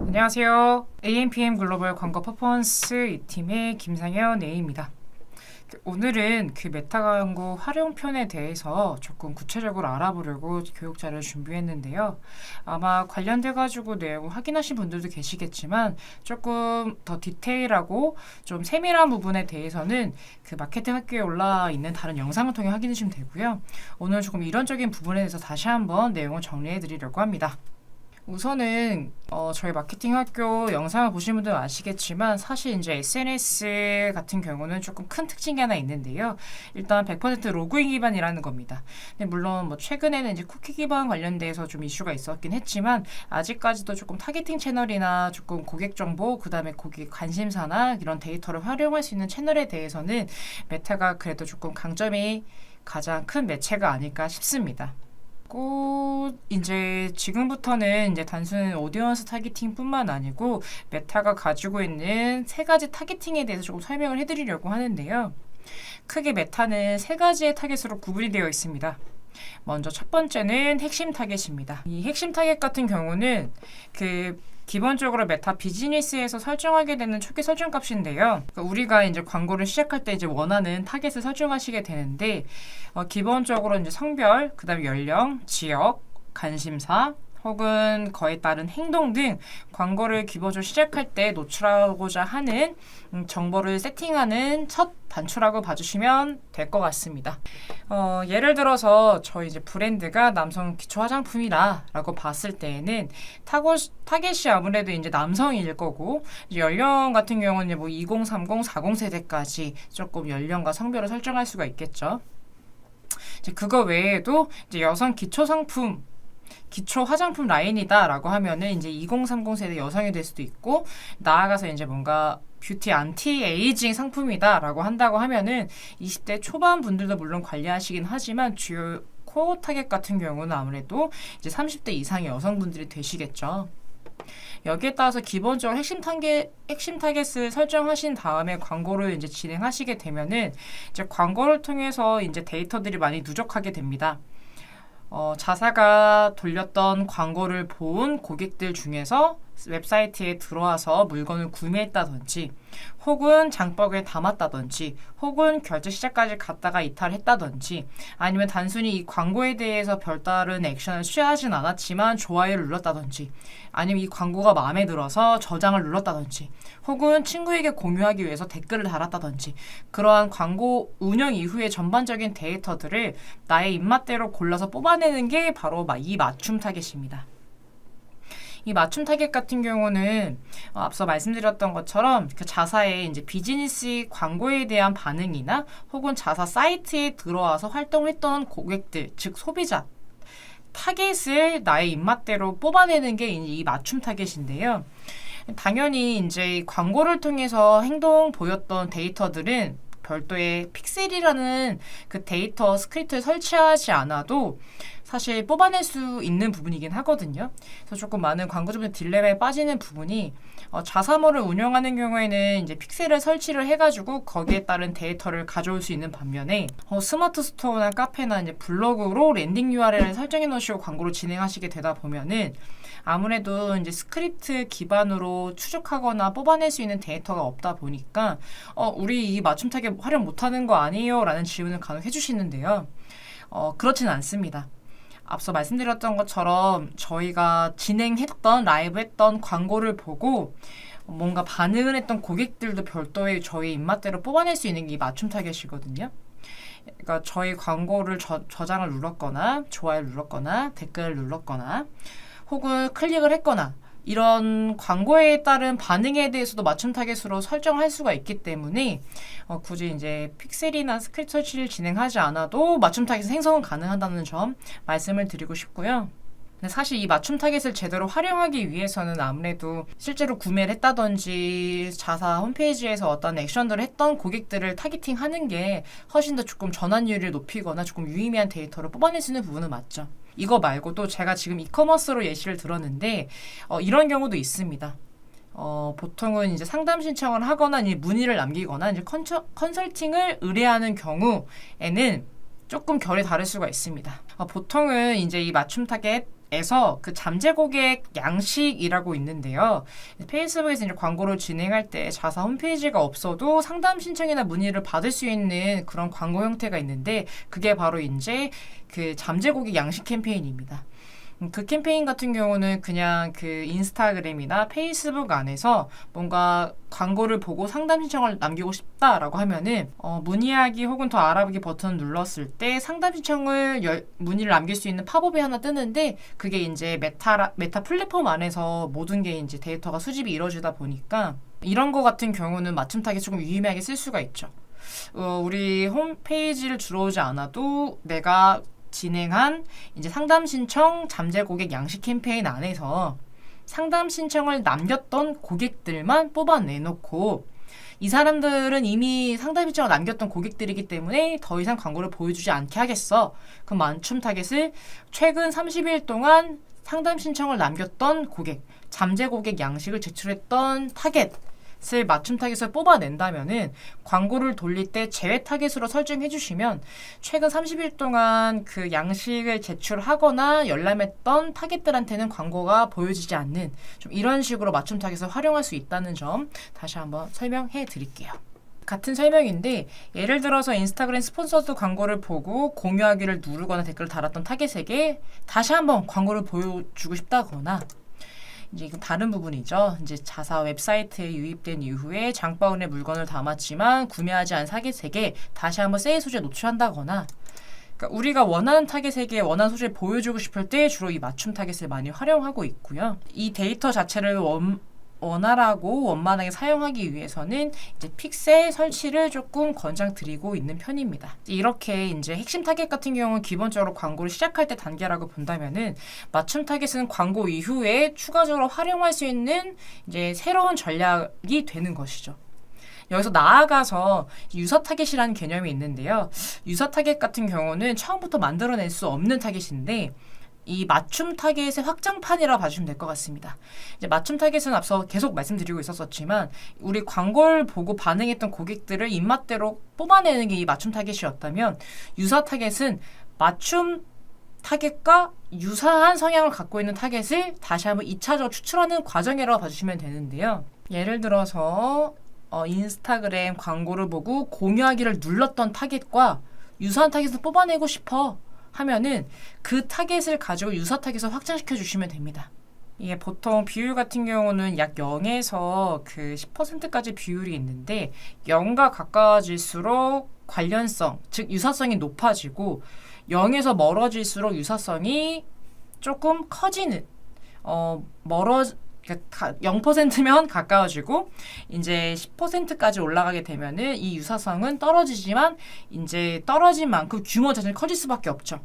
안녕하세요. AMPM 글로벌 광고 퍼포먼스 이 팀의 김상현 A입니다. 오늘은 그 메타 광고 활용편에 대해서 조금 구체적으로 알아보려고 교육자를 준비했는데요. 아마 관련돼 가지고 내용 확인하신 분들도 계시겠지만 조금 더 디테일하고 좀 세밀한 부분에 대해서는 그 마케팅 학교에 올라와 있는 다른 영상을 통해 확인해 주시면 되고요. 오늘 조금 이론적인 부분에 대해서 다시 한번 내용을 정리해 드리려고 합니다. 우선은 저희 마케팅 학교 영상을 보신 분들은 아시겠지만 사실 이제 SNS 같은 경우는 조금 큰 특징이 하나 있는데요. 일단 100% 로그인 기반이라는 겁니다. 근데 물론 뭐 최근에는 이제 쿠키 기반 관련돼서 좀 이슈가 있었긴 했지만 아직까지도 조금 타겟팅 채널이나 조금 고객 정보, 그다음에 고객 관심사나 이런 데이터를 활용할 수 있는 채널에 대해서는 메타가 그래도 조금 강점이 가장 큰 매체가 아닐까 싶습니다. 꼭 이제 지금부터는 이제 단순 오디언스 타겟팅뿐만 아니고 메타가 가지고 있는 세 가지 타겟팅에 대해서 조금 설명을 해드리려고 하는데요. 크게 메타는 세 가지의 타겟으로 구분이 되어 있습니다. 먼저 첫 번째는 핵심 타겟입니다. 이 핵심 타겟 같은 경우는 기본적으로 메타 비즈니스에서 설정하게 되는 초기 설정 값인데요. 그러니까 우리가 이제 광고를 시작할 때 이제 원하는 타겟을 설정하시게 되는데, 기본적으로 이제 성별, 그다음에 연령, 지역, 관심사, 혹은 그에 따른 행동 등 광고를 기본적으로 시작할 때 노출하고자 하는 정보를 세팅하는 첫 단추라고 봐주시면 될 것 같습니다. 예를 들어서 저희 이제 브랜드가 남성 기초 화장품이라고 봤을 때에는 타겟이 아무래도 이제 남성일 거고, 이제 연령 같은 경우는 이제 뭐 20, 30, 40 세대까지 조금 연령과 성별을 설정할 수가 있겠죠. 이제 그거 외에도 이제 여성 기초 화장품 라인이다라고 하면은 이제 2030 세대 여성이 될 수도 있고, 나아가서 이제 뭔가 뷰티 안티 에이징 상품이다라고 한다고 하면은 20대 초반 분들도 물론 관리하시긴 하지만 주요 코어 타겟 같은 경우는 아무래도 이제 30대 이상의 여성분들이 되시겠죠. 여기에 따라서 기본적으로 핵심 타겟을 설정하신 다음에 광고를 이제 진행하시게 되면은 이제 광고를 통해서 이제 데이터들이 많이 누적하게 됩니다. 자사가 돌렸던 광고를 본 고객들 중에서 웹사이트에 들어와서 물건을 구매했다든지, 혹은 장바구니에 담았다든지, 혹은 결제 시작까지 갔다가 이탈했다든지, 아니면 단순히 이 광고에 대해서 별다른 액션을 취하진 않았지만 좋아요를 눌렀다든지, 아니면 이 광고가 마음에 들어서 저장을 눌렀다든지, 혹은 친구에게 공유하기 위해서 댓글을 달았다든지, 그러한 광고 운영 이후의 전반적인 데이터들을 나의 입맛대로 골라서 뽑아내는 게 바로 이 맞춤 타겟입니다. 이 맞춤 타겟 같은 경우는 앞서 말씀드렸던 것처럼 그 자사의 이제 비즈니스 광고에 대한 반응이나 혹은 자사 사이트에 들어와서 활동했던 고객들, 즉 소비자 타겟을 나의 입맛대로 뽑아내는 게 이 맞춤 타겟인데요. 당연히 이제 광고를 통해서 행동 보였던 데이터들은 별도의 픽셀이라는 그 데이터 스크립트를 설치하지 않아도 사실 뽑아낼 수 있는 부분이긴 하거든요. 그래서 조금 많은 광고주분들 딜레마에 빠지는 부분이, 자사몰을 운영하는 경우에는 이제 픽셀을 설치를 해가지고 거기에 따른 데이터를 가져올 수 있는 반면에, 스마트 스토어나 카페나 이제 블로그로 랜딩 URL을 설정해 놓으시고 광고를 진행하시게 되다 보면은 아무래도 이제 스크립트 기반으로 추적하거나 뽑아낼 수 있는 데이터가 없다 보니까 우리 이 맞춤 타겟 활용 못하는 거 아니에요? 라는 질문을 간혹 해주시는데요. 그렇진 않습니다. 앞서 말씀드렸던 것처럼 저희가 진행했던 라이브 했던 광고를 보고 뭔가 반응을 했던 고객들도 별도의 저희 입맛대로 뽑아낼 수 있는 게 이 맞춤 타겟이거든요. 그러니까 저희 광고를 저장을 눌렀거나 좋아요를 눌렀거나 댓글을 눌렀거나 혹은 클릭을 했거나 이런 광고에 따른 반응에 대해서도 맞춤 타겟으로 설정할 수가 있기 때문에 굳이 이제 픽셀이나 스크립트 설치를 진행하지 않아도 맞춤 타겟 생성은 가능하다는 점 말씀을 드리고 싶고요. 근데 사실 이 맞춤 타겟을 제대로 활용하기 위해서는 아무래도 실제로 구매를 했다든지 자사 홈페이지에서 어떤 액션들을 했던 고객들을 타겟팅하는 게 훨씬 더 조금 전환율을 높이거나 조금 유의미한 데이터를 뽑아낼 수 있는 부분은 맞죠. 이거 말고도 제가 지금 이커머스로 예시를 들었는데 이런 경우도 있습니다. 보통은 이제 상담 신청을 하거나 이제 문의를 남기거나 이제 컨설팅을 의뢰하는 경우에는 조금 결이 다를 수가 있습니다. 보통은 이제 이 맞춤 타겟 에서 그 잠재 고객 양식이라고 있는데요. 페이스북에서 이제 광고를 진행할 때 자사 홈페이지가 없어도 상담 신청이나 문의를 받을 수 있는 그런 광고 형태가 있는데 그게 바로 이제 그 잠재 고객 양식 캠페인입니다. 그 캠페인 같은 경우는 그냥 그 인스타그램이나 페이스북 안에서 뭔가 광고를 보고 상담 신청을 남기고 싶다라고 하면은 문의하기 혹은 더 알아보기 버튼을 눌렀을 때 상담 신청을 문의를 남길 수 있는 팝업이 하나 뜨는데 그게 이제 메타 플랫폼 안에서 모든 게 이제 데이터가 수집이 이루어지다 보니까 이런 거 같은 경우는 맞춤 타겟 조금 유의미하게 쓸 수가 있죠. 우리 홈페이지를 들어오지 않아도 내가 진행한 이제 상담 신청 잠재 고객 양식 캠페인 안에서 상담 신청을 남겼던 고객들만 뽑아내놓고 이 사람들은 이미 상담 신청을 남겼던 고객들이기 때문에 더 이상 광고를 보여주지 않게 하겠어. 그럼 맞춤 타겟을 최근 30일 동안 상담 신청을 남겼던 고객, 잠재 고객 양식을 제출했던 타겟 을 맞춤 타겟을 뽑아낸다면은 광고를 돌릴 때 제외 타겟으로 설정해 주시면 최근 30일 동안 그 양식을 제출하거나 열람했던 타겟들한테는 광고가 보여지지 않는 좀 이런 식으로 맞춤 타겟을 활용할 수 있다는 점 다시 한번 설명해 드릴게요. 같은 설명인데 예를 들어서 인스타그램 스폰서드 광고를 보고 공유하기를 누르거나 댓글을 달았던 타겟에게 다시 한번 광고를 보여주고 싶다거나 이제 이건 다른 부분이죠. 이제 자사 웹사이트에 유입된 이후에 장바구니에 물건을 담았지만 구매하지 않은 타겟에게 다시 한번 세일 소재에 노출한다거나 그러니까 우리가 원하는 타겟에게 원하는 소재를 보여주고 싶을 때 주로 이 맞춤 타겟을 많이 활용하고 있고요. 이 데이터 자체를 원활하고 원만하게 사용하기 위해서는 이제 픽셀 설치를 조금 권장드리고 있는 편입니다. 이렇게 이제 핵심 타겟 같은 경우는 기본적으로 광고를 시작할 때 단계라고 본다면은 맞춤 타겟은 광고 이후에 추가적으로 활용할 수 있는 이제 새로운 전략이 되는 것이죠. 여기서 나아가서 유사 타겟이라는 개념이 있는데요. 유사 타겟 같은 경우는 처음부터 만들어낼 수 없는 타겟인데 이 맞춤 타겟의 확장판이라고 봐주시면 될 것 같습니다. 이제 맞춤 타겟은 앞서 계속 말씀드리고 있었지만 우리 광고를 보고 반응했던 고객들을 입맛대로 뽑아내는 게 이 맞춤 타겟이었다면 유사 타겟은 맞춤 타겟과 유사한 성향을 갖고 있는 타겟을 다시 한번 2차적으로 추출하는 과정이라고 봐주시면 되는데요. 예를 들어서 인스타그램 광고를 보고 공유하기를 눌렀던 타겟과 유사한 타겟을 뽑아내고 싶어 하면은 그 타겟을 가지고 유사 타겟을 확장시켜 주시면 됩니다. 이게 보통 비율 같은 경우는 약 0에서 그 10%까지 비율이 있는데 0과 가까워질수록 관련성, 즉 유사성이 높아지고 0에서 멀어질수록 유사성이 조금 커지는 0%면 가까워지고 이제 10%까지 올라가게 되면은 이 유사성은 떨어지지만 이제 떨어진 만큼 규모 자체는 커질 수밖에 없죠.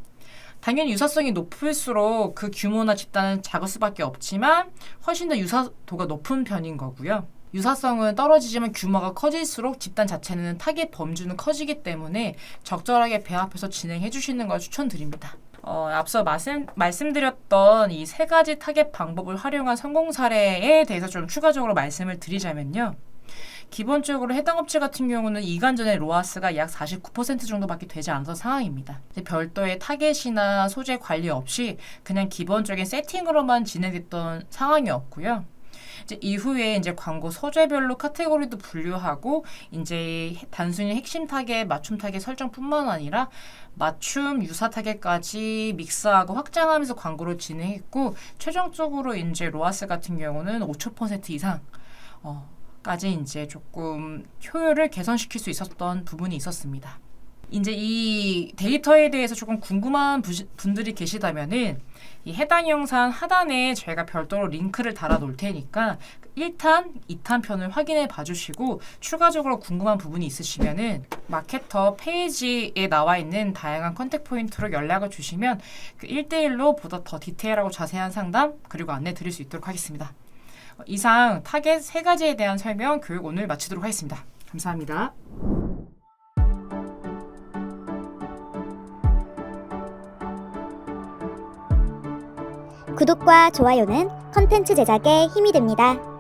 당연히 유사성이 높을수록 그 규모나 집단은 작을 수밖에 없지만 훨씬 더 유사도가 높은 편인 거고요. 유사성은 떨어지지만 규모가 커질수록 집단 자체는 타겟 범주는 커지기 때문에 적절하게 배합해서 진행해 주시는 걸 추천드립니다. 앞서 말씀드렸던 이 세 가지 타겟 방법을 활용한 성공 사례에 대해서 좀 추가적으로 말씀을 드리자면요. 기본적으로 해당 업체 같은 경우는 이간 전에 로아스가 약 49% 정도밖에 되지 않던 상황입니다. 별도의 타겟이나 소재 관리 없이 그냥 기본적인 세팅으로만 진행됐던 상황이었고요. 이제 이후에 이제 광고 소재별로 카테고리도 분류하고 이제 단순히 핵심 타겟, 맞춤 타겟 설정뿐만 아니라 맞춤, 유사 타겟까지 믹스하고 확장하면서 광고를 진행했고 최종적으로 이제 로아스 같은 경우는 5% 이상 까지 이제 조금 효율을 개선시킬 수 있었던 부분이 있었습니다. 이제 이 데이터에 대해서 조금 궁금한 분들이 계시다면은 이 해당 영상 하단에 저희가 별도로 링크를 달아 놓을 테니까 1탄, 2탄 편을 확인해 봐주시고 추가적으로 궁금한 부분이 있으시면은 마케터 페이지에 나와 있는 다양한 컨택 포인트로 연락을 주시면 그 1대1로 보다 더 디테일하고 자세한 상담 그리고 안내 드릴 수 있도록 하겠습니다. 이상 타겟 3가지에 대한 설명 교육 오늘 마치도록 하겠습니다. 감사합니다. 구독과 좋아요는 컨텐츠 제작에 힘이 됩니다.